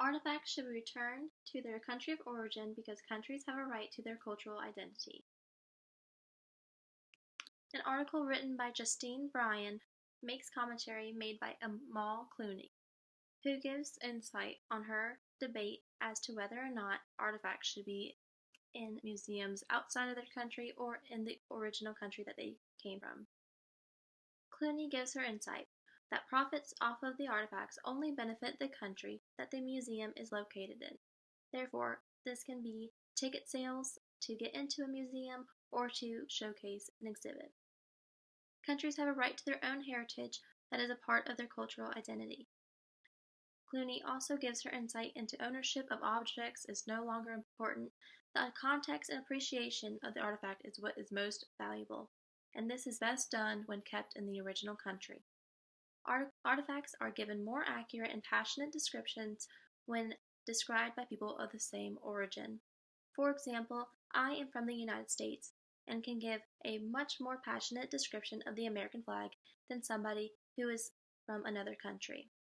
Artifacts should be returned to their country of origin because countries have a right to their cultural identity. An article written by Justine Bryan makes commentary made by Amal Clooney, who gives insight on her debate as to whether or not artifacts should be in museums outside of their country or in the original country that they came from. Clooney gives her insight that profits off of the artifacts only benefit the country that the museum is located in. Therefore, this can be ticket sales to get into a museum or to showcase an exhibit. Countries have a right to their own heritage that is a part of their cultural identity. Clooney also gives her insight into ownership of objects is no longer important. The context and appreciation of the artifact is what is most valuable, and this is best done when kept in the original country. Artifacts are given more accurate and passionate descriptions when described by people of the same origin. For example, I am from the United States and can give a much more passionate description of the American flag than somebody who is from another country.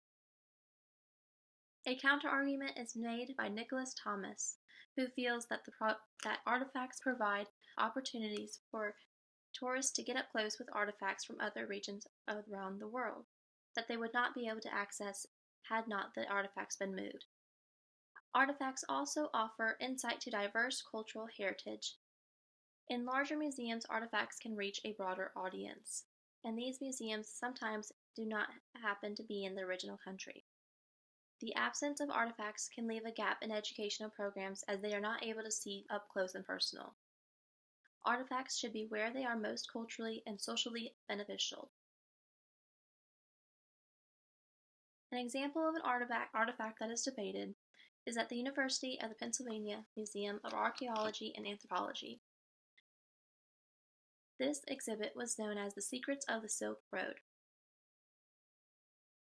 A counterargument is made by Nicholas Thomas, who feels that that artifacts provide opportunities for tourists to get up close with artifacts from other regions around the world that they would not be able to access had not the artifacts been moved. Artifacts also offer insight to diverse cultural heritage. In larger museums, artifacts can reach a broader audience, and these museums sometimes do not happen to be in the original country. The absence of artifacts can leave a gap in educational programs as they are not able to see up close and personal. Artifacts should be where they are most culturally and socially beneficial. An example of an artifact that is debated is at the University of the Pennsylvania Museum of Archaeology and Anthropology. This exhibit was known as the Secrets of the Silk Road.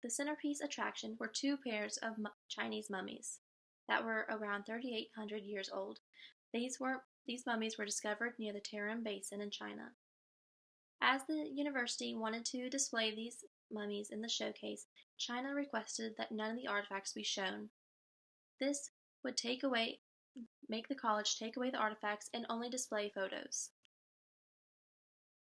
The centerpiece attraction were two pairs of Chinese mummies that were around 3,800 years old. These mummies were discovered near the Tarim Basin in China. As the university wanted to display these mummies in the showcase, China requested that none of the artifacts be shown. This would make the college take away the artifacts and only display photos.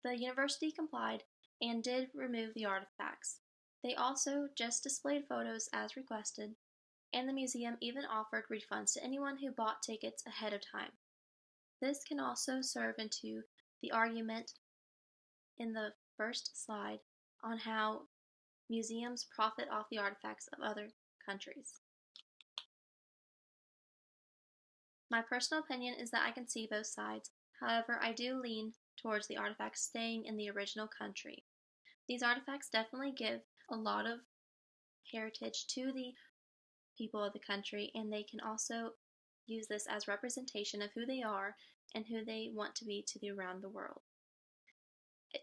The university complied and did remove the artifacts. They also just displayed photos as requested, and the museum even offered refunds to anyone who bought tickets ahead of time. This can also serve into the argument in the first slide on how museums profit off the artifacts of other countries. My personal opinion is that I can see both sides. However, I do lean towards the artifacts staying in the original country. These artifacts definitely give a lot of heritage to the people of the country, and they can also use this as representation of who they are and who they want to be to the around the world.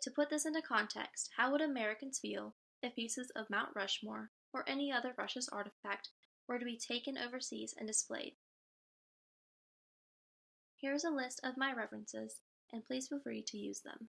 To put this into context, how would Americans feel if pieces of Mount Rushmore or any other Russia's artifact were to be taken overseas and displayed? Here is a list of my references, and please feel free to use them.